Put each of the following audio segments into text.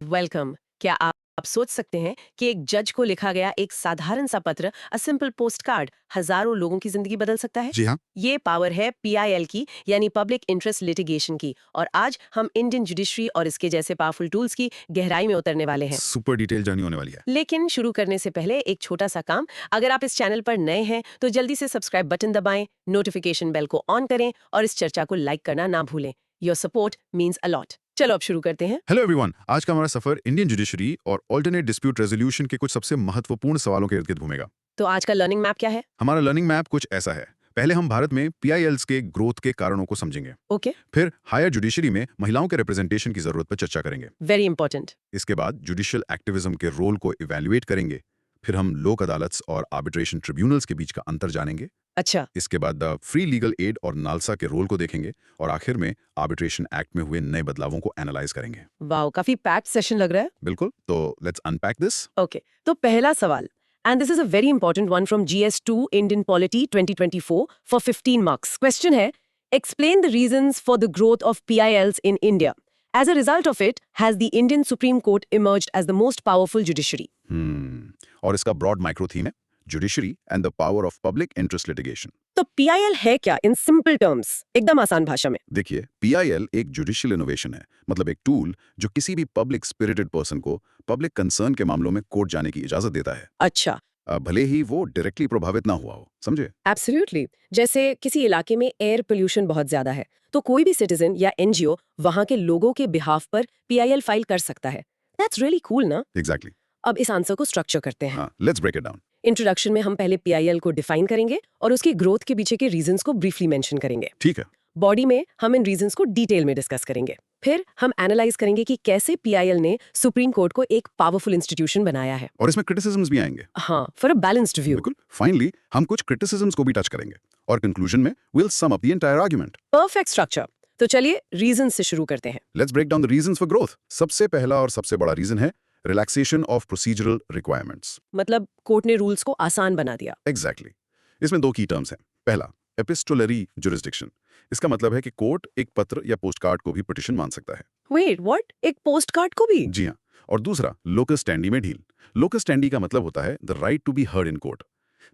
Welcome. क्या आप सोच सकते हैं कि एक जज को लिखा गया एक साधारण सा पत्र, अ सिंपल पोस्ट कार्ड, हजारों लोगों की जिंदगी बदल सकता है? जी हाँ। ये पावर है पीआईएल की, यानी पब्लिक इंटरेस्ट लिटिगेशन की। और आज हम इंडियन जुडिशरी और इसके जैसे पावरफुल टूल्स की गहराई में उतरने वाले हैं। सुपर डिटेल जर्नी होने वाली है। लेकिन शुरू करने से पहले एक छोटा सा काम। अगर आप इस चैनल पर नए हैं तो जल्दी से सब्सक्राइब बटन दबाएं, नोटिफिकेशन बेल को ऑन करें और इस चर्चा को लाइक करना ना भूलें। Your support means a lot. चलो अब शुरू करते हैं। हेलो एवरीवन, आज का हमारा सफर इंडियन जुडिशरी और ऑल्टरनेट डिस्प्यूट रेजोल्यूशन के कुछ सबसे महत्वपूर्ण सवालों के इर्द-गिर्द घूमेगा। तो आज का लर्निंग मैप क्या है? हमारा लर्निंग मैप कुछ ऐसा है। पहले हम भारत में पीआईएल्स के ग्रोथ के कारणों को समझेंगे। ओके, फिर हायर जुडिशरी में महिलाओं के रिप्रेजेंटेशन की जरूरत पर चर्चा करेंगे। Very important. इसके बाद जुडिशियल एक्टिविज्म के रोल को इवैल्यूएट करेंगे। फिर हम लोक अदालत और आर्बिट्रेशन ट्रिब्यूनल्स के बीच का अंतर जानेंगे। अच्छा, इसके बाद द फ्री लीगल एड और नालसा के रोल को देखेंगे और आखिर में आर्बिट्रेशन एक्ट में हुए नए बदलावों को एनालाइज करेंगे। वाओ, काफी पैक्ड सेशन लग रहा है। बिल्कुल, तो लेट्स अनपैक दिस। ओके, तो पहला सवाल, and this is a very important one from GS2 Indian polity 2024 for 15 marks. Question है, explain the reasons for the growth of PILs in India. As a result of it, has the Indian Supreme Court emerged as the most powerful judiciary? और इसका broad micro theme है judiciary and the power of public interest litigation. तो PIL है क्या in simple terms, एकदम आसान भाषा में? देखिए, पीआईएल एक जुडिशियल इनोवेशन है, मतलब एक टूल जो किसी भी पब्लिक स्पिरिटेड पर्सन को पब्लिक कंसर्न के मामलों में कोर्ट जाने की इजाजत देता है। अच्छा, भले ही वो डायरेक्टली प्रभावित ना हुआ हो, समझे? एब्सोल्युटली। जैसे किसी इलाके में एयर पोल्यूशन बहुत ज्यादा है, तो कोई भी सिटीजन या NGO वहां के लोगों के बिहाफ पर PIL फाइल कर सकता है। दैट्स रियली कूल ना? एग्जैक्टली। अब इस आंसर को स्ट्रक्चर करते हैं। हाँ, let's break it down. Introduction में हम पहले PIL को डिफाइन करेंगे और उसकी ग्रोथ के पीछे के रीजंस को ब्रीफली मेंशन करेंगे। ठीक है। बॉडी में हम इन रीजंस को डिटेल में डिस्कस करेंगे। फिर हम एनालाइज करेंगे कि कैसे PIL ने सुप्रीम कोर्ट को एक पावरफुल इंस्टीट्यूशन बनाया है। और इसमें क्रिटिसिज्म्स भी आएंगे। हाँ, फॉर अ बैलेंस्ड व्यू। बिल्कुल। फाइनली हम कुछ क्रिटिसिज्म्स को भी टच करेंगे और कंक्लूजन में will sum up the entire argument. Perfect structure. तो चलिए रीजन से शुरू करते हैं। Let's break down the reasons for growth. सबसे पहला और सबसे बड़ा रीजन है रिलैक्सेशन ऑफ प्रोसीजरल रिक्वायरमेंट्स। मतलब कोर्ट ने रूल्स को आसान बना दिया। एग्जैक्टली। इसमें दो की टर्म्स हैं। पहला, एपिस्टोलरी जुरिस्डिक्शन। इसका मतलब है कि कोर्ट एक पत्र या पोस्टकार्ड को भी पिटीशन मान सकता है। Wait, what? एक पोस्ट कार्ड को भी? जी हाँ। और दूसरा, लोकस स्टैंडी में ढील। लोकस स्टैंडी का मतलब होता है the right to be heard in court.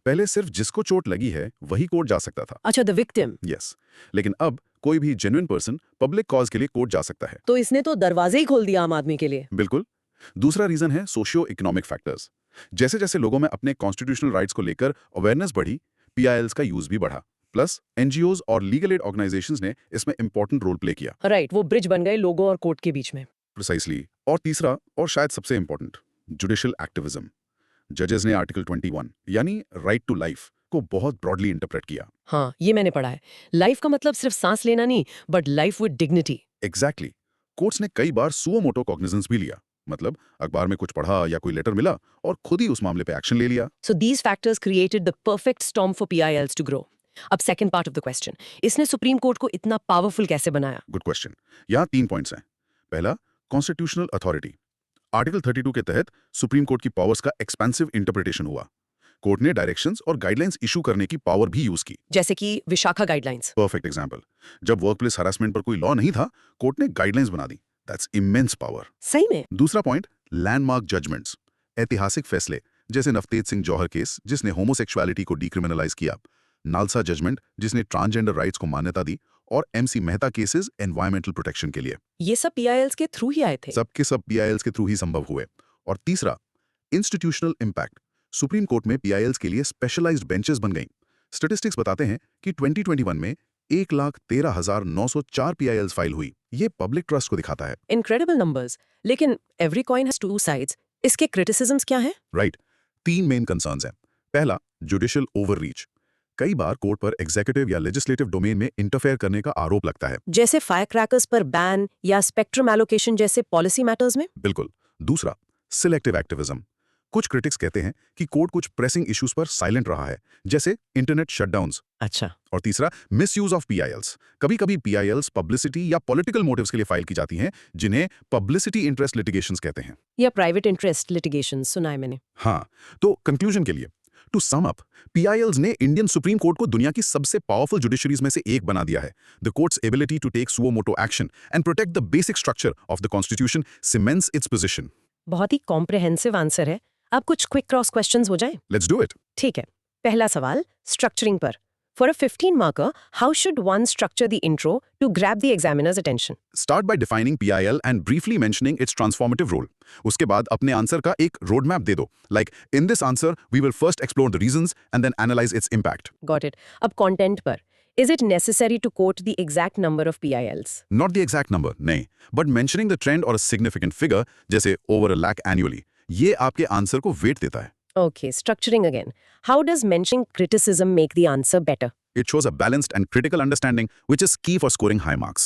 पहले सिर्फ जिसको चोट लगी है वही कोर्ट जा सकता था। अच्छा, द विक्टिम। यस। लेकिन अब कोई भी जेन्युइन पर्सन पब्लिक कॉज के लिए कोर्ट जा सकता है। तो इसने तो दरवाजे ही खोल दिया आम आदमी के लिए। बिल्कुल। दूसरा रीजन है सोशियो इकोनॉमिक फैक्टर्स। जैसे जैसे लोगों में अपने कॉन्स्टिट्यूशनल राइट्स को लेकर अवेयरनेस बढ़ी, पीआईएल्स का यूज भी बढ़ा। प्लस एनजीओज और लीगल एड ऑर्गेनाइजेशंस ने इसमें इंपॉर्टेंट रोल प्ले किया। राइट, वो ब्रिज बन गए लोगों और कोर्ट के बीच में। प्रिसाइसली। और तीसरा और शायद सबसे इंपॉर्टेंट, जुडिशियल एक्टिविज्म। जजेस ने आर्टिकल 21 यानी राइट टू लाइफ को बहुत ब्रॉडली इंटरप्रेट किया। हाँ, ये मैंने पढ़ा है। लाइफ का मतलब सिर्फ सांस लेना नहीं, but life with dignity. Exactly. Courts ने कई बार सुओ मोटो कॉग्निजेंस भी लिया, मतलब अखबार में कुछ पढ़ा या कोई लेटर मिला और खुद ही उस मामले पे एक्शन ले लिया। So these factors created the perfect storm for PILs to grow. अब second part of the question, इसने सुप्रीम कोर्ट को इतना पावरफुल कैसे बनाया? Good question. यहाँ 3 पॉइंट्स हैं। पहला, कॉन्स्टिट्यूशनल अथॉरिटी। आर्टिकल 32 के तहत सुप्रीम कोर्ट की पावर्स का एक्सपेंसिव इंटरप्रिटेशन हुआ। कोर्ट ने डायरेक्शंस और गाइडलाइंस इशू करने की पावर भी यूज की। जैसे कि विशाखा गाइडलाइंस। Perfect example. जब वर्कप्लेस हरासमेंट पर कोई लॉ नहीं था, कोर्ट ने गाइडलाइंस बना दी। That's immense power. सही में? दूसरा पॉइंट, लैंडमार्क जजमेंट्स। ऐतिहासिक फैसले जैसे नवतेज सिंह जौहर केस जिसने होमोसेक्सुअलिटी को डिक्रिमिनलाइज किया, नालसा जजमेंट जिसने ट्रांसजेंडर राइट्स को मान्यता दी, और MC Mehta cases environmental protection के लिए। ये सब PILs के थ्रू ही आए थे। सबके सब पीआईएल्स के थ्रू ही संभव हुए। और तीसरा, इंस्टीट्यूशनल इम्पैक्ट। सुप्रीम कोर्ट में पीआईएल्स के लिए स्पेशलाइज्ड बेंचेस बन गईं। स्टैटिस्टिक्स बताते हैं कि 2021 में 1,13,904 पीआईएल्स फाइल हुई। ये पब्लिक ट्रस्ट को दिखाता है। Incredible numbers. लेकिन every coin has two sides. इसके क्रिटिसिज्म्स क्या हैं? राइट। 3 मेन कंसर्न्स हैं। पहला, जुडिशियल ओवररीच। कई बार कोर्ट पर एग्जीक्यूटिव या लेजिस्लेटिव डोमेन में इंटरफेयर करने का आरोप लगता है। जैसे फायर क्रैकर्स पर बैन या स्पेक्ट्रम एलोकेशन जैसे पॉलिसी मैटर्स में। बिल्कुल। दूसरा, सिलेक्टिव एक्टिविज्म। कुछ क्रिटिक्स कहते हैं कि कोर्ट कुछ प्रेसिंग इश्यूज पर साइलेंट रहा है, जैसे इंटरनेट शटडाउन्स। अच्छा। और तीसरा, मिसयूज ऑफ पीआईएल्स। कभी-कभी पीआईएल्स पब्लिसिटी या पॉलिटिकल मोटिव्स के लिए फाइल की जाती हैं, जिन्हें पब्लिसिटी इंटरेस्ट लिटिगेशंस कहते हैं। या प्राइवेट इंटरेस्ट लिटिगेशन सुना है मैंने। हाँ, तो कंक्लूजन के लिए टू सम अप, PILs ने इंडियन सुप्रीम कोर्ट को दुनिया की सबसे पावरफुल जुडिशरीज में से एक बना दिया है. The court's ability to take suo motu action and protect the basic structure of the constitution cements its position. बहुत ही कॉम्प्रिहेंसिव आंसर है. अब कुछ क्विक क्रॉस क्वेश्चंस हो जाएं. Let's do it. ठीक है. पहला सवाल स्ट्रक्चरिंग पर. For a 15 marker, how should one structure the intro to grab the examiner's attention? Start by defining PIL and briefly mentioning its transformative role. उसके बाद अपने आंसर का एक रोड मैप दे दो. Like, in this answer, we will first explore the reasons and then analyze its impact. Got it. अब content पर. Is it necessary to quote the exact number of PILs? Not the exact number, नहीं. But mentioning the trend or a significant figure, जैसे over a lakh annually, ये आपके answer को wait देता है. Okay, structuring again. How does mentioning criticism make the answer better? It shows a balanced and critical understanding, which is key for scoring high marks.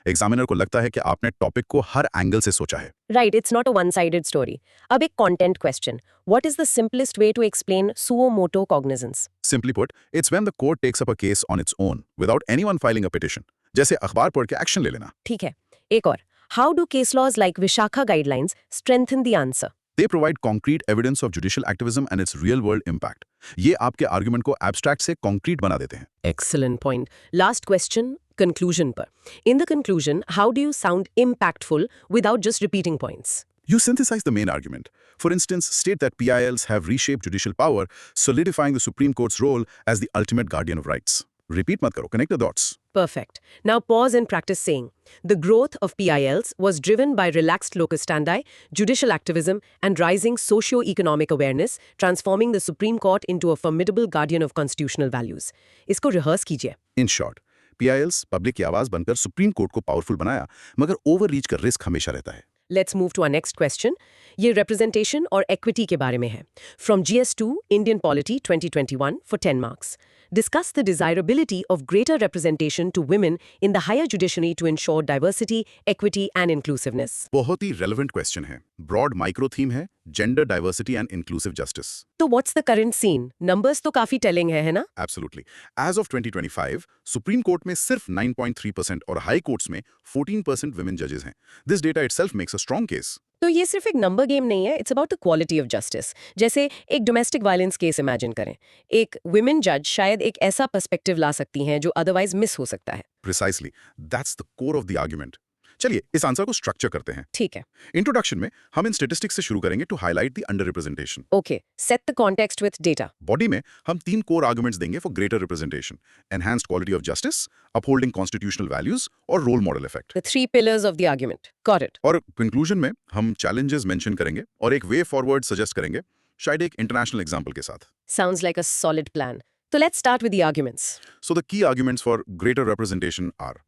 Examiner को लगता है कि आपने टॉपिक को हर एंगल से सोचा है. Right, it's not a one-sided story. अब एक content question. What is the simplest way to explain suo motu cognizance? Simply put, it's when the court takes up a case on its own, without anyone filing a petition. जैसे अखबार पढ़ के action ले लेना. ठीक है. एक और. How do case laws like Vishakha guidelines strengthen the answer? They provide concrete evidence of judicial activism and its real-world impact. ये आपके आर्गुमेंट को एब्स्ट्रैक्ट से कॉन्क्रीट बना देते हैं. Excellent point. Last question, conclusion पर. In the conclusion, how do you sound impactful without just repeating points? You synthesize the main argument. For instance, state that PILs have reshaped judicial power, solidifying the Supreme Court's role as the ultimate guardian of rights. Repeat मत करो, connect the dots. Perfect. Now pause and practice saying. The growth of PILs was driven by relaxed locus standi, judicial activism, and rising socio-economic awareness, transforming the Supreme Court into a formidable guardian of constitutional values. इसको rehearse कीजिए. In short, PILs public की आवाज बनकर supreme court को powerful बनाया, मगर overreach का risk हमेशा रहता है. Let's move to our next question. ये representation और equity के बारे में है. From GS2 Indian Polity 2021 for 10 marks. Discuss the desirability of greater representation to women in the higher judiciary to ensure diversity, equity and inclusiveness. बहुत ही relevant question है. Broad micro theme है, gender diversity and inclusive justice. तो what's the current scene? Numbers तो काफी telling है ना? Absolutely. As of 2025, Supreme Court में सिर्फ 9.3% और High Courts में 14% women judges हैं. This data itself makes a strong case. तो ये सिर्फ एक नंबर गेम नहीं है, it's about the quality of justice. जैसे एक डोमेस्टिक वायलेंस केस इमेजिन करें. एक वुमेन जज शायद एक ऐसा पर्सपेक्टिव ला सकती हैं जो अदरवाइज मिस हो सकता है. Precisely. That's the core of the argument. चलिए इस आंसर को स्ट्रक्चर करते हैं. ठीक है. इंट्रोडक्शन में हम इन स्टेटिस्टिक्स से शुरू करेंगे to highlight the under representation. Okay, set the context with data. Body में हम 3 कोर आर्गुमेंट्स देंगे for greater representation: enhanced quality of justice, upholding constitutional values और role model effect. The 3 pillars of the argument. Got it. और conclusion में हम challenges mention करेंगे और एक वे फॉरवर्ड सजेस्ट करेंगे, शायद एक इंटरनेशनल एग्जांपल के साथ. Sounds like a solid plan. तो let's start with the arguments. So the key arguments for greater representation are: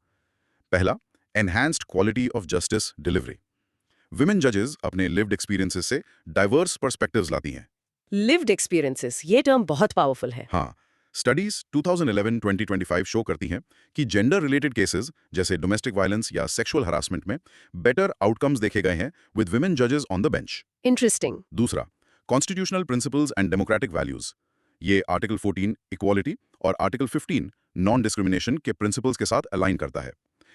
पहला, enhanced quality of justice delivery. Women judges अपने lived experiences से diverse perspectives लाती हैं. Lived experiences, ये term बहुत powerful है. हाँ, स्टडीज 2011-2025 शो करती हैं कि जेंडर रिलेटेड केसेस जैसे डोमेस्टिक वायलेंस या सेक्सुअल हरासमेंट में बेटर आउटकम्स देखे गए हैं विद वुमेन जजेस ऑन द बेंच. इंटरेस्टिंग. दूसरा, constitutional principles and democratic values. ये आर्टिकल 14 इक्वालिटी और आर्टिकल 15 नॉन डिस्क्रिमिनेशन के प्रिंसिपल्स के साथ अलाइन करता है.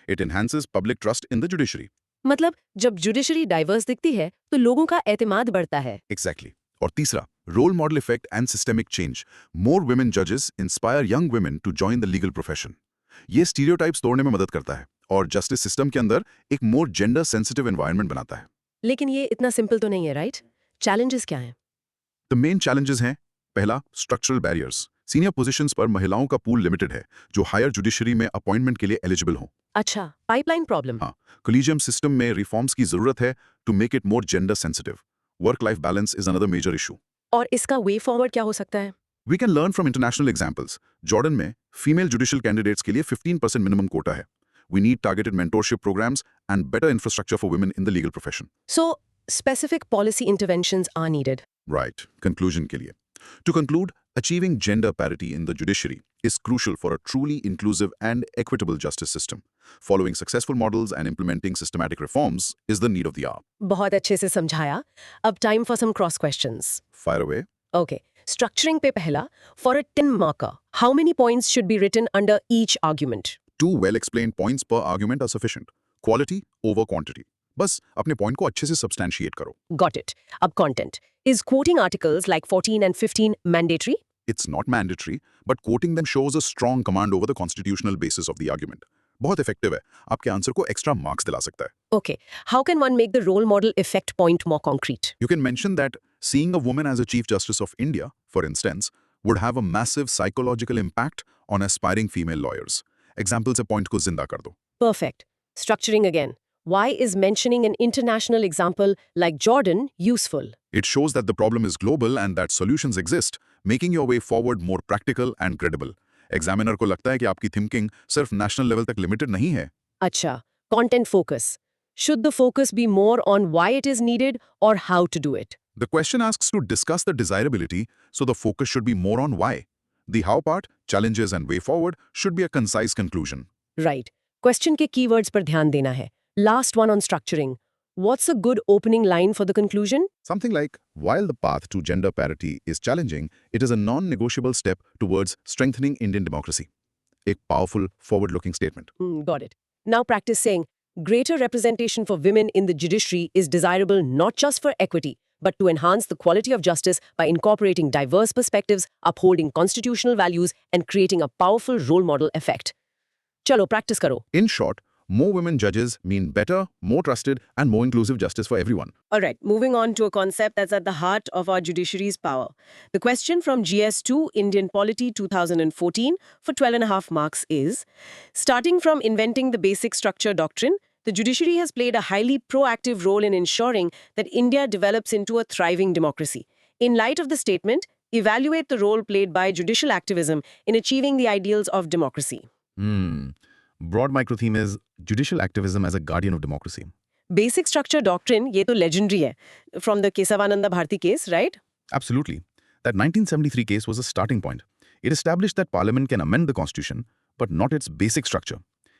It enhances public trust in the judiciary. मतलब जब जुडिशरी डाइवर्स दिखती है तो लोगों का एतमाद बढ़ता है. Exactly. और तीसरा, role model effect and systemic change. More women judges inspire young women to join the legal profession. ये stereotypes तोड़ने में मदद करता है और justice system के अंदर एक more gender sensitive environment बनाता है. लेकिन ये इतना सिंपल तो नहीं है, राइट? चैलेंजेस क्या हैं? The main challenges हैं: पहला, structural barriers. सीनियर पोजीशंस पर महिलाओं का पूल लिमिटेड है जो हायर जुडिशरी में अपॉइंटमेंट के लिए एलिजिबल हों. अच्छा, पाइपलाइन प्रॉब्लम. हाँ, कोलिजियम सिस्टम में रिफॉर्म्स की जरूरत है to make it more gender sensitive. Work life balance is another major issue. और इसका वे फॉरवर्ड क्या हो सकता है? We can learn from international examples. Jordan में फीमेल जुडिशियल कैंडिडेट्स के लिए 15% मिनिमम कोटा है. We need targeted mentorship programmes and better infrastructure for women in the legal profession. So specific policy interventions are needed. Right. Conclusion के लिए, to conclude, achieving gender parity in the judiciary is crucial for a truly inclusive and equitable justice system. Following successful models and implementing systematic reforms is the need of the hour. बहुत अच्छे से समझाया. अब time for some cross questions. Fire away. Okay, structuring पे पहला, for a 10 marker, how many points should be written under each argument? 2 well-explained points per argument are sufficient. Quality over quantity. बस अपने point को अच्छे से substantiate करो. Got it. अब content. Is quoting articles like 14 and 15 mandatory? It's not mandatory, but quoting them shows a strong command over the constitutional basis of the argument. बहुत effective है, आपके आंसर को एक्स्ट्रा मार्क्स दिला सकता है. Okay, how can one make the role model effect point more concrete? You can mention that seeing a woman as a Chief Justice of India, for instance, would have a massive psychological impact on aspiring female lawyers. Example से point को जिंदा कर दो. Perfect. Structuring again. Why is mentioning an international example like Jordan useful? It shows that the problem is global and that solutions exist, making your way forward more practical and credible. Examiner को लगता है कि आपकी thinking सिर्फ national level तक limited नहीं है. Acha, content focus. Should the focus be more on why it is needed or how to do it? The question asks to discuss the desirability, so the focus should be more on why. The how part, challenges and way forward, should be a concise conclusion. Right. Question के keywords पर ध्यान देना है. Last one on structuring. What's a good opening line for the conclusion? Something like, while the path to gender parity is challenging, it is a non-negotiable step towards strengthening Indian democracy. A powerful, forward-looking statement. Got it. Now practice saying, greater representation for women in the judiciary is desirable not just for equity, but to enhance the quality of justice by incorporating diverse perspectives, upholding constitutional values, and creating a powerful role model effect. Chalo, practice karo. In short, more women judges mean better, more trusted, and more inclusive justice for everyone. All right, moving on to a concept that's at the heart of our judiciary's power. The question from GS2 Indian Polity 2014 for 12.5 marks is, starting from inventing the basic structure doctrine, the judiciary has played a highly proactive role in ensuring that India develops into a thriving democracy. In light of the statement, evaluate the role played by judicial activism in achieving the ideals of democracy. Broad micro-theme is judicial activism as a guardian of democracy. Basic structure doctrine, ये तो legendary है. From the Kesavananda Bharti case, right? Absolutely. That 1973 case was a starting point. It established that Parliament can amend the Constitution, but not its basic structure.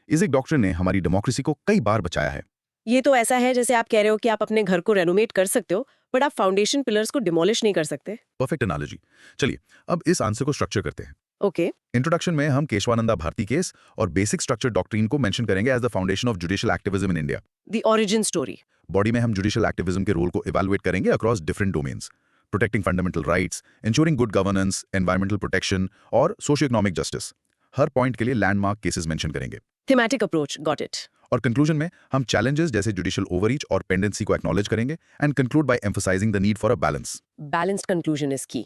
इस एक doctrine ने हमारी democracy को कई बार बचाया है. ये तो ऐसा है जैसे आप कह रहे हो कि आप अपने घर को रेनोवेट कर सकते हो, बट आप फाउंडेशन पिलर्स को डिमोलिश नहीं कर सकते. Perfect analogy. चलिए, अब इस आंसर को स्ट्रक्चर करते हैं. ओके. इंट्रोडक्शन में हम केशवानंदा भारती केस और बेसिक स्ट्रक्चर डॉक्ट्रिन को मेंशन करेंगे as the foundation of judicial activism in India. The origin story. Body में हम जुडिशियल एक्टिविज्म के रोल को इवैल्यूएट करेंगे across different domains. Protecting fundamental rights, ensuring good governance, environmental protection और socio economic justice. हर point के लिए landmark cases mention करेंगे. Thematic approach, got it. और कंक्लूजन में हम चैलेंजेस जैसे जुडिशियल ओवररीच और पेंडेंसी को एक्नॉलेज करेंगे and conclude bye emphasising the need for a balance. Balanced conclusion is की.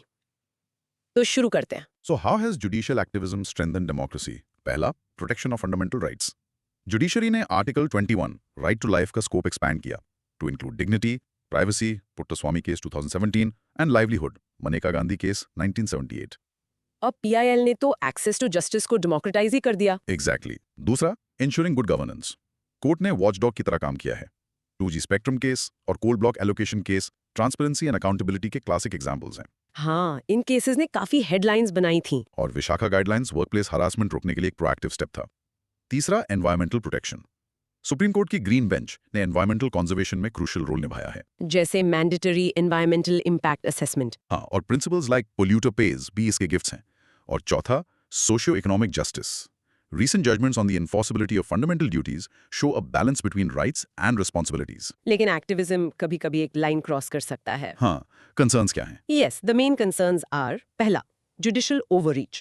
तो शुरू करते हैं. So how has judicial activism strengthened democracy? पहला, protection of fundamental rights. Judiciary ने Article 21, right to life का scope expand किया to include dignity, privacy, Puttaswamy case 2017 and livelihood, Maneka Gandhi case 1978. अब PIL ने तो access to justice को democratize ही कर दिया. Exactly. दूसरा, ensuring good governance. कोर्ट ने watchdog की तरह काम किया है. 2G spectrum case और coal block allocation case, transparency and accountability के classic examples हैं. हाँ, इन केसेस ने काफी हेडलाइंस बनाई थी. और विशाखा गाइडलाइंस वर्कप्लेस हरासमेंट रोकने के लिए एक प्रोएक्टिव स्टेप था. तीसरा, एनवायरमेंटल प्रोटेक्शन. सुप्रीम कोर्ट की ग्रीन बेंच ने एनवायरमेंटल कंजर्वेशन में क्रूशियल रोल निभाया है. जैसे मैंडेटरी एनवायरमेंटल इम्पैक्ट असेसमेंट. हाँ, और प्रिंसिपल्स लाइक पोल्यूटर पेज भी इसके गिफ्ट्स हैं. और चौथा, socio economic justice. Recent judgments on the enforceability of fundamental duties show a balance between rights and responsibilities. लेकिन एक्टिविज्म कभी-कभी एक लाइन क्रॉस कर सकता है. हाँ, concerns क्या हैं? Yes, the main concerns are, पहला, judicial overreach.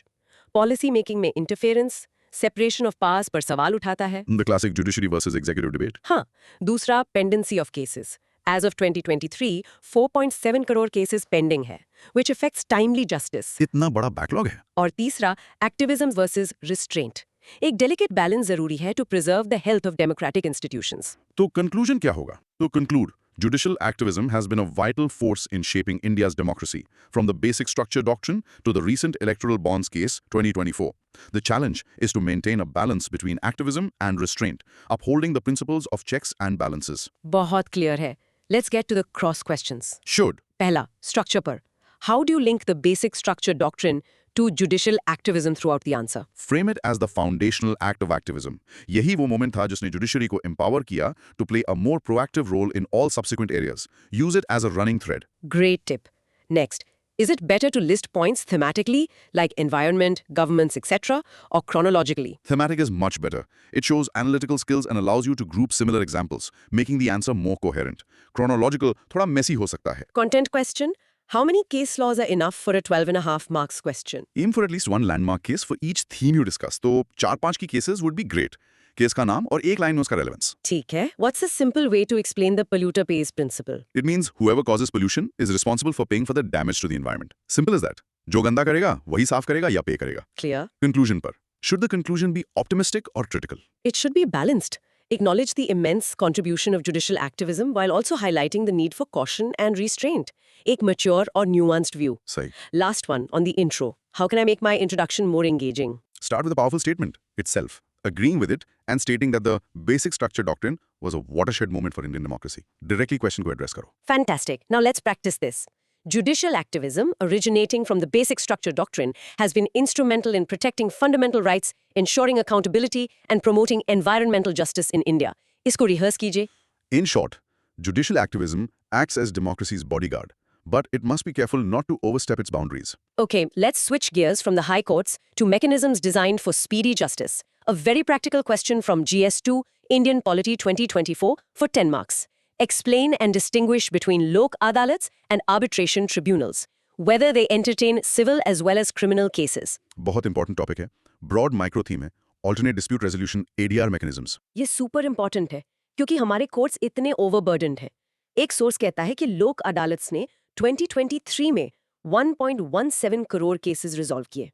Policy making में interference, separation of powers पर सवाल उठाता है. The classic judiciary versus executive debate. हाँ, दूसरा, pendency of cases. As of 2023, 4.7 crore cases pending है, which affects timely justice. इतना बड़ा बैकलॉग है. और तीसरा, activism versus restraint. एक delicate balance जरूरी है to preserve the health of democratic institutions. तो conclusion क्या होगा? To conclude, judicial activism has been a vital force in shaping India's democracy, from the basic structure doctrine to the recent electoral bonds case 2024. The challenge is to maintain a balance between activism and restraint, upholding the principles of checks and balances. बहुत clear है. Let's get to the cross questions. Should. पहला, structure पर. How do you link the basic structure doctrine to judicial activism throughout the answer? Frame it as the foundational act of activism. यही वो moment था जिसने judiciary को empower किया to play a more proactive role in all subsequent areas. Use it as a running thread. Great tip. Next, is it better to list points thematically, like environment, governments, etc., or chronologically? Thematic is much better. It shows analytical skills and allows you to group similar examples, making the answer more coherent. Chronological थोड़ा messy हो सकता है. Content question. How many case laws are enough for a 12.5 marks question? Aim for at least one landmark case for each theme you discuss. तो 4-5 की cases would be great. Case का नाम और एक लाइन में उसका relevance. ठीक है. What's a simple way to explain the polluter pays principle? It means whoever causes pollution is responsible for paying for the damage to the environment. Simple as that. जो गंदा करेगा वही साफ करेगा या पे करेगा. Clear? Conclusion पर. Should the conclusion be optimistic or critical? It should be balanced. Acknowledge the immense contribution of judicial activism while also highlighting the need for caution and restraint. एक mature or nuanced view. सही. Last one, on the intro. How can I make my introduction more engaging? Start with a powerful statement itself, agreeing with it and stating that the basic structure doctrine was a watershed moment for Indian democracy. Directly question को address करो. Fantastic. Now let's practice this. Judicial activism, originating from the basic structure doctrine, has been instrumental in protecting fundamental rights, ensuring accountability, and promoting environmental justice in India. इसको rehearse कीजिए. In short, judicial activism acts as democracy's bodyguard, but it must be careful not to overstep its boundaries. Okay, let's switch gears from the high courts to mechanisms designed for speedy justice. A very practical question from GS2, Indian Polity 2024, for 10 marks. Explain and distinguish between Lok Adalats and arbitration tribunals, whether they entertain civil as well as criminal cases. बहुत important topic है. Broad micro theme है. Alternate dispute resolution ADR mechanisms. ये super important है, क्योंकि हमारे courts इतने overburdened हैं. एक source कहता है कि लोक अदालत्स ने 2023 में 1.17 करोड़ cases resolve किए.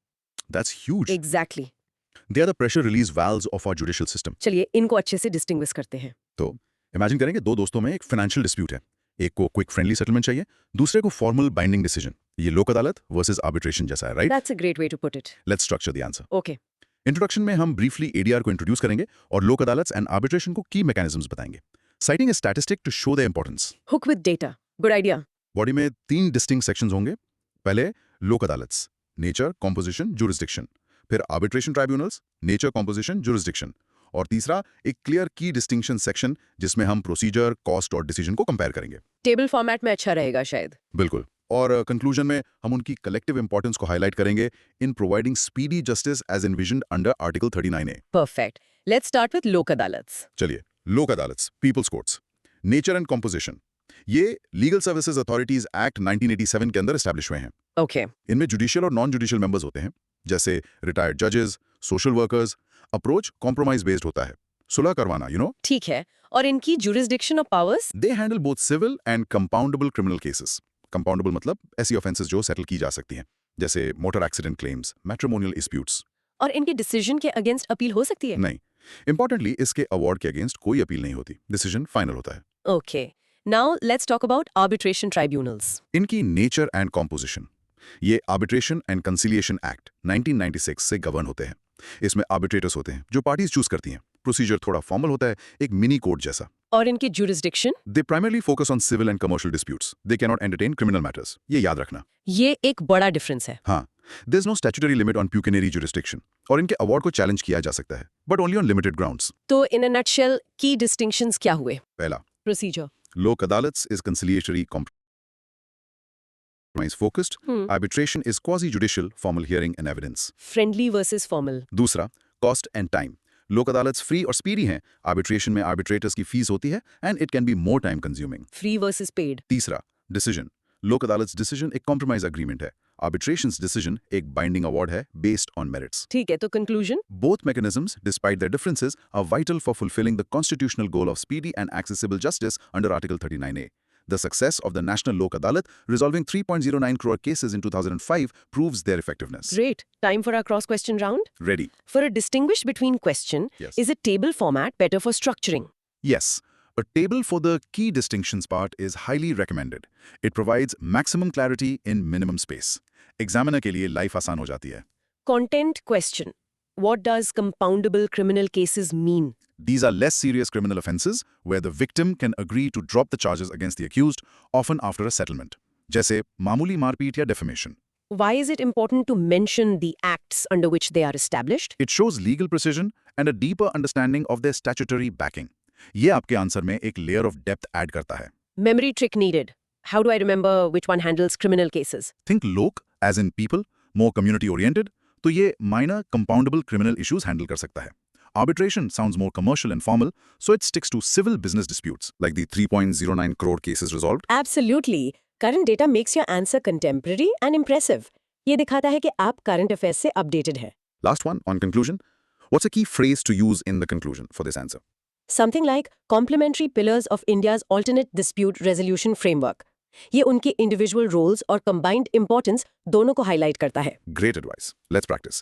That's huge. Exactly. They are the pressure release valves of our judicial system. चलिए इनको अच्छे से distinguish करते हैं. तो इमेजिन करेंगे दो दोस्तों में एक फाइनेंशियल डिस्प्यूट है. एक को क्विक फ्रेंडली सेटलमेंट चाहिए, दूसरे को फॉर्मल बाइंडिंग डिसीजन. ये लोक अदालत वर्सेस आर्बिट्रेशन जैसा है, right? That's a great way to put it. Let's structure the answer. Okay. Introduction में हम ब्रीफली एडीआर को इंट्रोड्यूस करेंगे और लोक अदालत एंड आर्बिट्रेशन को की मैकेनिज्म्स बताएंगे. Citing a statistic to show the importance. Hook with data. Good idea. Body में 3 डिस्टिंक्ट सेक्शंस होंगे. पहले Lok Adalats, nature, composition, jurisdiction. फिर arbitration tribunals, nature, composition, jurisdiction. और तीसरा एक क्लियर की डिस्टिंक्शन सेक्शन जिसमें हम प्रोसीजर, कॉस्ट और डिसीजन को कंपेयर करेंगे. टेबल फॉर्मेट में अच्छा रहेगा शायद. बिल्कुल. और कंक्लूजन में हम उनकी कलेक्टिव इंपॉर्टेंस को हाईलाइट करेंगे in providing speedy justice as envisioned under article 39A. Perfect. Let's start with Lok Adalats. चलिए, Lok Adalats, people's courts. Nature and composition. ये लीगल सर्विसेज अथॉरिटीज एक्ट 1987 के अंदर एस्टैब्लिश हुए हैं. Okay. इनमें जुडिशियल और नॉन जुडिशियल मेंबर्स होते हैं, जैसे रिटायर्ड जजेस, social workers. Approach compromise based होता है. सुलह करवाना, ठीक है. और इनकी jurisdiction और powers? They handle both civil and compoundable criminal cases. Compoundable मतलब ऐसी ऑफेंसेस जो सेटल की जा सकती हैं, जैसे motor accident claims, matrimonial disputes. और इनके डिसीजन के अगेंस्ट अपील हो सकती है? नहीं. इंपॉर्टेंटली इसके अवार्ड के अगेंस्ट कोई अपील नहीं होती. डिसीजन फाइनल होता है. Okay. Now let's talk about arbitration tribunals. इनकी नेचर एंड कॉम्पोजिशन. ये आर्बिट्रेशन एंड कंसिलिएशन एक्ट 1996 से गवर्न होते हैं. इसमें आर्बिट्रेटर्स होते हैं जो पार्टीज चूज करती हैं. प्रोसीजर थोड़ा फॉर्मल होता है, एक मिनी कोर्ट जैसा. और इनकी jurisdiction? They primarily focus on civil and commercial disputes. They can not entertain criminal matters. ये याद रखना. ये एक बड़ा डिफरेंस है. हाँ, there is no statutory limit on pecuniary jurisdiction. और इनके अवार्ड को चैलेंज किया जा सकता है, but only on limited grounds. तो इन अ नटशेल की distinctions क्या हुए? पहला, Procedure. लोक अदालत्स is कंसिलिएटरी compromise focused. Arbitration is quasi-judicial, formal hearing and evidence. Friendly versus formal. दूसरा, cost and time. लोक अदालत्स फ्री और स्पीडी हैं. आर्बिट्रेशन में आर्बिट्रेटर्स की फीस होती है and it can be more time consuming. Free versus paid. तीसरा, decision. लोक अदालत्स डिसीजन एक कॉम्प्रोमाइज एग्रीमेंट है. Arbitration's decision एक binding award है based on merits. ठीक है, तो conclusion? Both mechanisms, despite their differences, are vital for fulfilling the constitutional goal of speedy and accessible justice under Article 39A. The success of the National Lok Adalat, resolving 3.09 crore cases in 2005, proves their effectiveness. Great. Time for our cross-question round? Ready. For a distinguish between question, Yes. is a table format better for structuring? Yes. A table for the key distinctions part is highly recommended. It provides maximum clarity in minimum space. Examiner के लिए life आसान हो जाती है. Content question. What does compoundable criminal cases mean? These are less serious criminal offenses where the victim can agree to drop the charges against the accused, often after a settlement. जैसे मामूली मारपीट या defamation. Why is it important to mention the acts under which they are established? It shows legal precision and a deeper understanding of their statutory backing. ये आपके answer में एक layer of depth add करता है. Memory trick needed. How do I remember which one handles criminal cases? Think lok as in people, more community oriented, तो ये minor compoundable criminal issues handle कर सकता है. Arbitration sounds more commercial and formal, so it sticks to civil business disputes, like the 3.09 crore cases resolved. Absolutely. Current data makes your answer contemporary and impressive. ये दिखाता है कि आप current affairs से updated हैं। Last one, on conclusion. What's a key phrase to use in the conclusion for this answer? Something like complementary pillars of India's alternate dispute resolution framework. ये उनके individual roles और combined importance दोनों को highlight करता है। Great advice. Let's practice.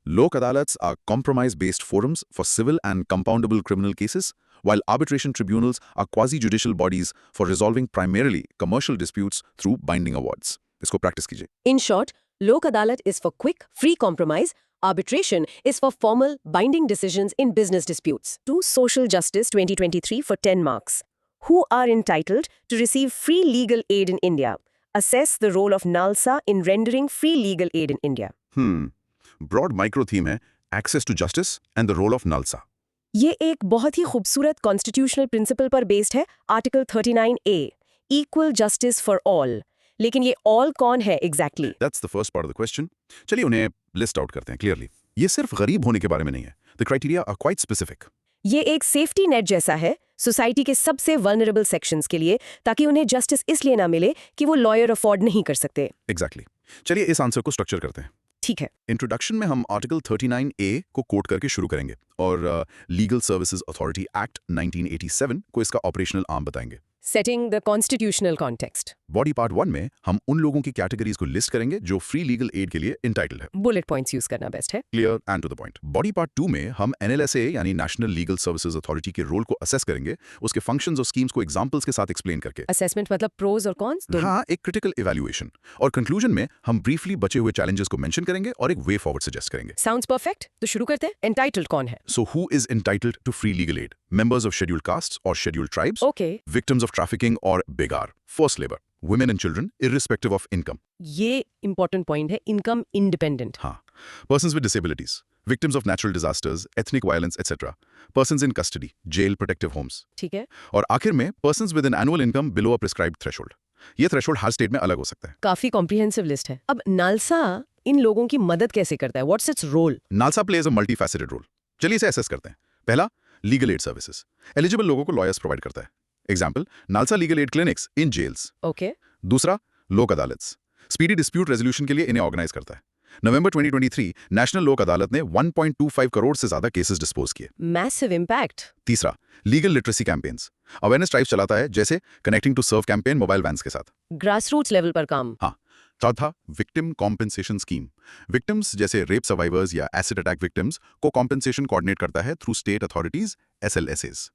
Lok adalats are compromise-based forums for civil and compoundable criminal cases, while arbitration tribunals are quasi-judicial bodies for resolving primarily commercial disputes through binding awards. इसको practice कीजिए. In short, Lok Adalat is for quick, free compromise. Arbitration is for formal, binding decisions in business disputes. To Social Justice 2023 for 10 marks. Who are entitled to receive free legal aid in India? Assess the role of NALSA in rendering free legal aid in India. Broad micro theme है access to justice and the role of NALSA. ये एक बहुत ही खूबसूरत constitutional principal पर based है, article 39A, equal justice for all. लेकिन ये all कौन है exactly? That's the first part of the question. चलिए उन्हें लिस्ट आउट करते हैं क्लियरली. ये सिर्फ गरीब होने के बारे में नहीं है. The criteria are quite specific. ये एक सेफ्टी नेट जैसा है सोसाइटी के सबसे वल्नरेबल सेक्शंस के लिए, ताकि उन्हें जस्टिस इसलिए ना मिले कि वो लॉयर अफोर्ड नहीं कर सकते। Exactly. चलिए इस आंसर को स्ट्रक्चर करते हैं. ठीक है। इंट्रोडक्शन में हम आर्टिकल 39A को कोट करके शुरू करेंगे और लीगल सर्विसेज अथॉरिटी एक्ट 1987 को इसका ऑपरेशनल आर्म बताएंगे. Setting the constitutional context. Body part 1 में हम उन लोगों की कैटेगरीज को लिस्ट करेंगे जो फ्री लीगल एड के लिए इंटाइटल्ड है. बुलेट पॉइंट्स यूज करना बेस्ट है। Clear and to the point. Body part 2 में हम NLSA यानी नेशनल लीगल सर्विसेज अथॉरिटी के रोल को असेस करेंगे, उसके फंक्शंस और स्कीम्स को एग्जांपल्स के साथ एक्सप्लेन करके. असेसमेंट मतलब प्रोज और कॉन्स दोनों। हाँ, एक क्रिटिकल इवैल्यूएशन. और कंक्लूजन में हम ब्रीफली बचे हुए चैलेंजेस को मेंशन करेंगे और एक वे फॉरवर्ड सजेस्ट करेंगे. Sounds perfect. तो शुरू करते हैं। एंटाइटल्ड कौन है? So who is entitled to free legal aid? Members of scheduled castes or scheduled tribes? Okay. Victims of trafficking or begar, forced labor, women and children, irrespective of income. ये important point है, income independent. हाँ. Persons with disabilities, victims of natural disasters, ethnic violence, etc. Persons in custody, jail, protective homes. ठीक है। और आखिर में persons with an annual income below a prescribed threshold. ये threshold हर state में अलग हो सकता है. काफी कॉम्प्रिहेंसिव लिस्ट है। अब नालसा इन लोगों की मदद कैसे करता है? What's its role? NALSA plays a multifaceted role. चलिए इसे असेस करते हैं. पहला, लीगल एड सर्विसेज. एलिजिबल लोगों को लॉयर्स प्रोवाइड करता है. Example, NALSA legal aid clinics in jails. Okay. दूसरा, लोक अदालत्स. स्पीडी डिस्प्यूट रेजोल्यूशन के लिए इन्हें ऑर्गेनाइज करता है. नवंबर 2023 नेशनल लोक अदालत ने 1.25 करोड़ से ज्यादा केसेस डिस्पोज किए. Massive impact. तीसरा, legal literacy campaigns. Awareness drive चलाता है, जैसे connecting to serve campaign mobile vans के साथ. ग्रासरूट्स लेवल पर काम। हाँ. चौथा, विक्टिम कॉम्पेंसेशन स्कीम. विक्टिम्स जैसे रेप सर्वाइवर्स या एसिड अटैक विक्टिम्स को कॉम्पेंसेशन कोऑर्डिनेट करता है थ्रू स्टेट अथॉरिटीज SLSAs.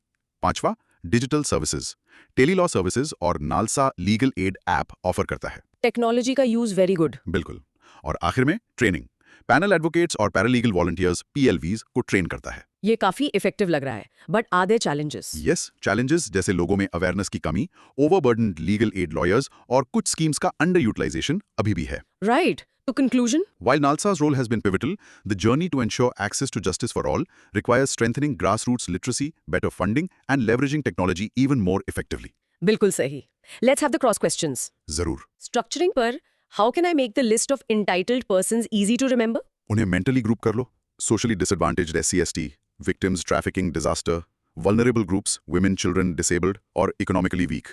पांचवा, डिजिटल सर्विसेज. टेलीलॉ सर्विसेज और NALSA legal aid app offer करता है. टेक्नोलॉजी का यूज वेरी गुड। बिल्कुल. और आखिर में ट्रेनिंग. पैनल एडवोकेट्स और पैरालीगल वॉलंटियर्स PLVs को ट्रेन करता है. ये काफी इफेक्टिव लग रहा है, but are there challenges? Yes, challenges जैसे लोगों में अवेयरनेस की कमी, ओवरबर्डन्ड लीगल एड लॉयर्स और कुछ स्कीम्स का अंडर यूटिलाइजेशन अभी भी है. राइट। तो conclusion? While NALSA's role has been pivotal, the journey to ensure access to justice for all requires strengthening grassroots literacy, better funding, and leveraging technology even more effectively. बिल्कुल सही। Let's have the cross questions. जरूर. Structuring पर how can I make the list of entitled persons easy to remember? उन्हें mentally group कर लो. Socially disadvantaged SC/ST, victims, trafficking, disaster, vulnerable groups, women, children, disabled और economically weak.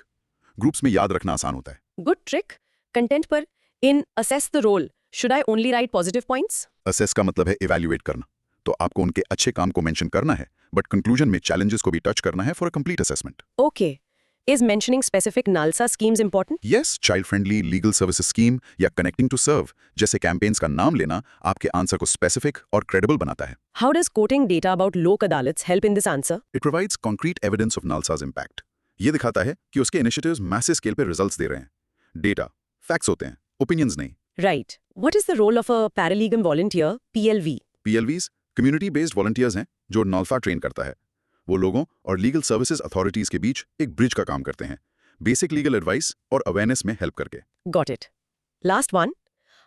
Groups में याद रखना आसान होता है. Good trick. कंटेंट पर in assess the role should I only write positive points? Assess का मतलब है इवैल्यूएट करना. तो आपको उनके अच्छे काम को मेंशन करना है, बट कंक्लूजन में चैलेंजेस को भी टच करना है for a complete assessment. Okay. Is mentioning specific NALSA schemes important? Yes, child friendly legal services scheme या कनेक्टिंग टू सर्व जैसे कैंपेन्स का नाम लेना आपके आंसर को स्पेसिफिक और क्रेडिबल बनाता है. How does quoting data about Lok Adalats help in this answer? It provides concrete evidence of NALSA's impact. ये दिखाता है कि उसके इनिशिएटिव्स मैसिव स्केल पे रिजल्ट्स दे रहे हैं. डेटा, फैक्ट्स होते हैं, ओपिनियंस नहीं. Right. What is the role of a paralegal volunteer PLV? PLVs community based volunteers हैं जो नालसा ट्रेन करता है. वो लोगों और लीगल सर्विसेज अथॉरिटीज के बीच एक ब्रिज का काम करते हैं, बेसिक लीगल एडवाइस और अवेयरनेस में हेल्प करके. Got it. Last one.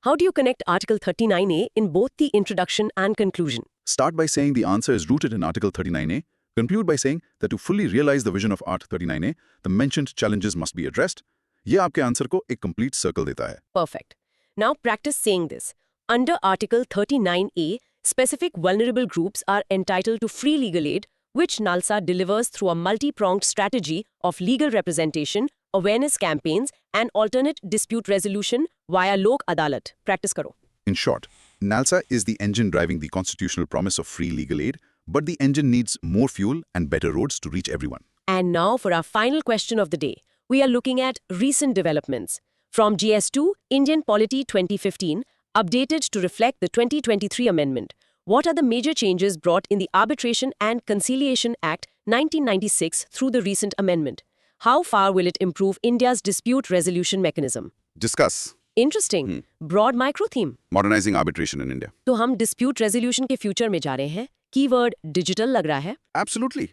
How do you connect Article 39A in both the introduction and conclusion? Start by saying the answer is rooted in Article 39A. Conclude by saying that to fully realize the vision of Art 39A, the mentioned challenges must be addressed. ये आपके answer को एक complete circle देता है. Perfect. Now practice saying this. Under Article 39A, specific vulnerable groups are entitled to free legal aid, which NALSA delivers through a multi-pronged strategy of legal representation, awareness campaigns, and alternate dispute resolution via Lok Adalat. Practice karo. In short, NALSA is the engine driving the constitutional promise of free legal aid, but the engine needs more fuel and better roads to reach everyone. And now for our final question of the day. We are looking at recent developments. From GS2, Indian Polity 2015, updated to reflect the 2023 amendment. What are the major changes brought in the Arbitration and Conciliation Act 1996 through the recent amendment? How far will it improve India's dispute resolution mechanism? Discuss Interesting. Broad micro theme. modernizing arbitration in India. तो हम dispute resolution के future में जा रहे हैं. Keyword digital लग रहा है. Absolutely.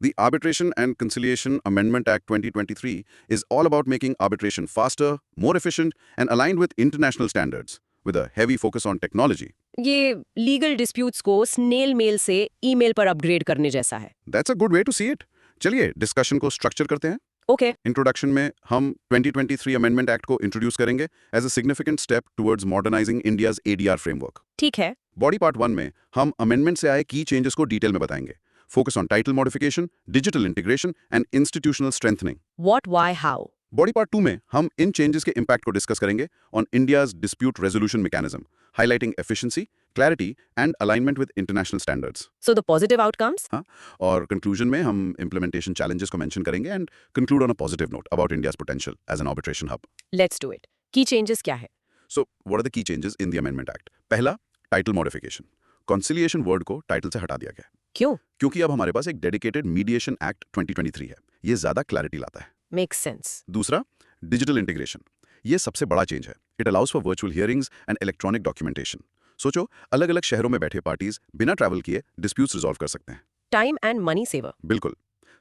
The Arbitration and Conciliation Amendment Act 2023 is all about making arbitration faster, more efficient, and aligned with international standards, with a heavy focus on technology. ये legal disputes को snail mail से email पर upgrade करने जैसा है. That's a good way to see it. चलिए discussion को structure करते हैं. Okay. इंट्रोडक्शन में हम 2023 अमेंडमेंट एक्ट को इंट्रोड्यूस करेंगे as a significant step towards modernising India's ADR framework. ठीक है. बॉडी पार्ट 1 में हम अमेंडमेंट से आए की चेंजेस को डिटेल में बताएंगे. Focus on title modification, digital integration and institutional strengthening. What, why, how? Body part 2 में हम इन चेंजेस के इम्पैक्ट को डिस्कस करेंगे on India's dispute resolution mechanism, highlighting efficiency, clarity and alignment with international standards. So the positive outcomes? हाँ, और conclusion में हम इम्प्लीमेंटेशन चैलेंजेस को मेंशन करेंगे and conclude on a positive note about India's potential as an arbitration hub. Let's do it. Key changes क्या है? So what are the key changes in the amendment act? पहला, title modification. Conciliation word को title से हटा दिया गया क्यों? क्योंकि अब हमारे पास एक डेडिकेटेड मीडिएशन एक्ट 2023 है. ये ज्यादा क्लैरिटी लाता है. Makes sense. दूसरा, डिजिटल इंटीग्रेशन. ये सबसे बड़ा चेंज है. It allows for virtual hearings and electronic documentation. सोचो, अलग अलग शहरों में बैठे पार्टीज बिना ट्रैवल किए डिस्प्यूट्स रिजॉल्व कर सकते हैं. Time and money saver. बिल्कुल.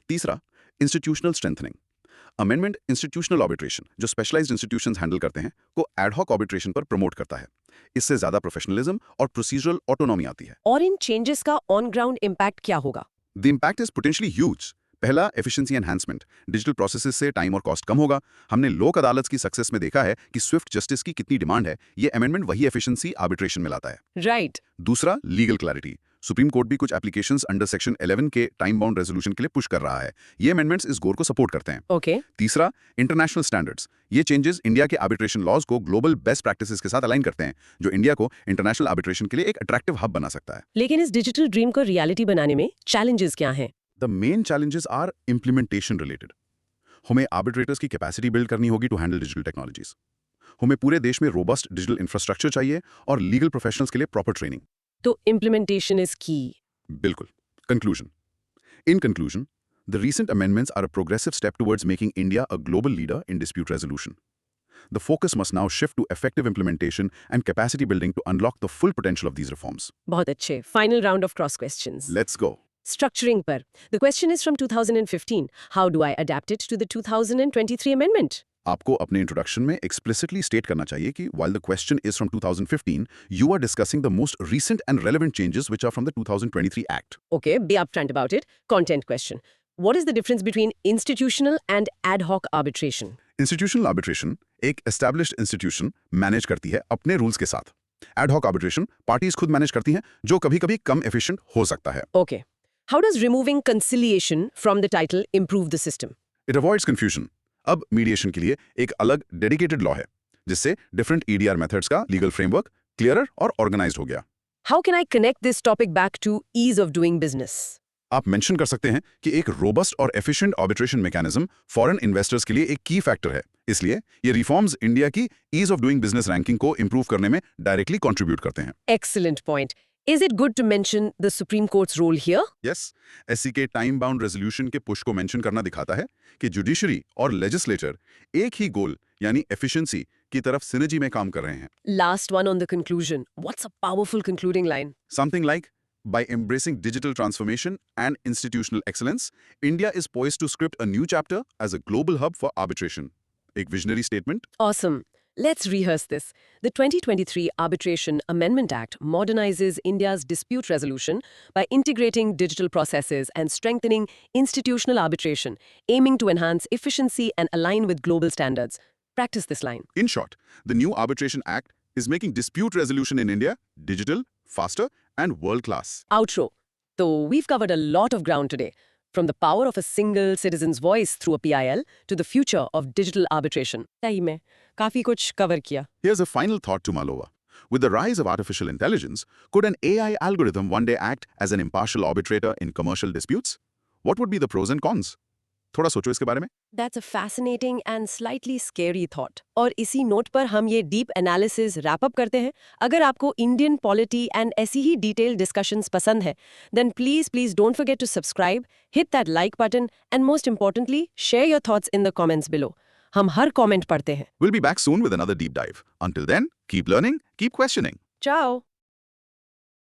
तीसरा, institutional strengthening. Amendment institutional arbitration, जो स्पेशलाइज्ड इंस्टीट्यूशंस हैंडल करते हैं, को एडहॉक आर्बिट्रेशन पर प्रमोट करता है. इससे ज्यादा प्रोफेशनलिज्म और प्रोसीजरल ऑटोनॉमी आती है. और इन चेंजेस का ऑन ग्राउंड इम्पैक्ट क्या होगा? The impact is potentially huge. पहला, एफिशिएंसी एनहांसमेंट. डिजिटल प्रोसेसेस से टाइम और कॉस्ट कम होगा. हमने लोक अदालत की सक्सेस में देखा है कि स्विफ्ट जस्टिस की कितनी डिमांड है. ये अमेंडमेंट वही एफिशिएंसी आर्बिट्रेशन में लाता है. राइट. दूसरा, लीगल क्लैरिटी. सुप्रीम कोर्ट भी कुछ एप्लीकेशंस अंडर सेक्शन 11 के टाइम बाउंड रेजोल्यूशन के लिए पुश कर रहा है. ये अमेंडमेंट्स इस गोल को सपोर्ट करते हैं. ओके. तीसरा, इंटरनेशनल स्टैंडर्ड्स. ये चेंजेस इंडिया के आर्बिट्रेशन लॉज को ग्लोबल बेस्ट प्रैक्टिसेस के साथ अलाइन करते हैं, जो इंडिया को इंटरनेशनल आर्बिट्रेशन के लिए एक अट्रैक्टिव हब बना सकता है. लेकिन इस डिजिटल ड्रीम को रियलिटी बनाने में चैलेंजेस क्या हैं? The main challenges are implementation related. हमें आर्बिट्रेटर्स की कैपेसिटी बिल्ड करनी होगी टू हैंडल डिजिटल टेक्नोलॉजीज. हमें पूरे देश में रोबस्ट डिजिटल इंफ्रास्ट्रक्चर चाहिए और लीगल प्रोफेशनल्स के लिए प्रॉपर ट्रेनिंग. तो इम्प्लीमेंटेशन इज की. बिल्कुल. Conclusion. In conclusion, the recent amendments are a progressive step towards making India a global leader in dispute resolution. The focus must now shift to effective implementation and capacity building to unlock the full potential of these reforms. बहुत अच्छे. Final round of cross questions. Let's go. Structuring पर. The question is from 2015. How do I adapt it to the 2023 amendment? आपको अपने introduction में explicitly state करना चाहिए कि while the question is from 2015, you are discussing the most recent and relevant changes which are from the 2023 Act. Okay, be upfront about it. Content question. What is the difference between institutional and ad hoc arbitration? Institutional arbitration एक established institution manage करती है अपने rules के साथ. Ad hoc arbitration parties खुद manage करती हैं, जो कभी-कभी कम एफिशिएंट हो सकता है. Okay. How does removing conciliation from the title improve the system? It avoids confusion. अब मीडिएशन के लिए एक अलग डेडिकेटेड लॉ है, जिससे डिफरेंट ईडीआर मेथड्स का लीगल फ्रेमवर्क क्लियरर और ऑर्गेनाइज्ड हो गया. How can I connect this topic back to ease of doing business? आप मेंशन कर सकते हैं कि एक रोबस्ट और efficient arbitration mechanism foreign investors के लिए एक की फैक्टर है. इसलिए ये रिफॉर्म्स इंडिया की ease of doing business ranking को इंप्रूव करने में डायरेक्टली कंट्रीब्यूट करते हैं. Excellent point. Is it good to mention the Supreme Court's role here? Yes, SC के टाइम बाउंड रेजोल्यूशन के पुश को मेंशन करना दिखाता है कि जुडिशरी और लेजिस्लेचर एक ही गोल यानी एफिशिएंसी की तरफ सिनर्जी में काम कर रहे हैं. Last one on the conclusion. What's a powerful concluding line? Something like, by embracing digital transformation and institutional excellence, India is poised to script a new chapter as a global hub for arbitration. एक visionary statement. Awesome. Let's rehearse this. The 2023 Arbitration Amendment Act modernizes India's dispute resolution by integrating digital processes and strengthening institutional arbitration, aiming to enhance efficiency and align with global standards. Practice this line. In short, the new Arbitration Act is making dispute resolution in India digital, faster, and world-class. Outro. So we've covered a lot of ground today. From the power of a single citizen's voice through a PIL to the future of digital arbitration. सही में काफी कुछ cover किया. Here's a final thought to mull over. With the rise of artificial intelligence, could an AI algorithm one day act as an impartial arbitrator in commercial disputes? What would be the pros and cons? थोड़ा सोचो इसके बारे में. That's a fascinating and slightly scary thought. और इसी note पर हम ये डीप एनालिसिस रैप अप करते हैं. अगर आपको इंडियन पॉलिटी एंड ऐसी ही डिटेल डिस्कशंस पसंद है, then please don't forget to subscribe, hit that like button, and most importantly, share your thoughts in the comments below. हम हर कमेंट पढ़ते हैं. We'll be back soon with another deep dive. Until then, keep learning, keep questioning. Ciao!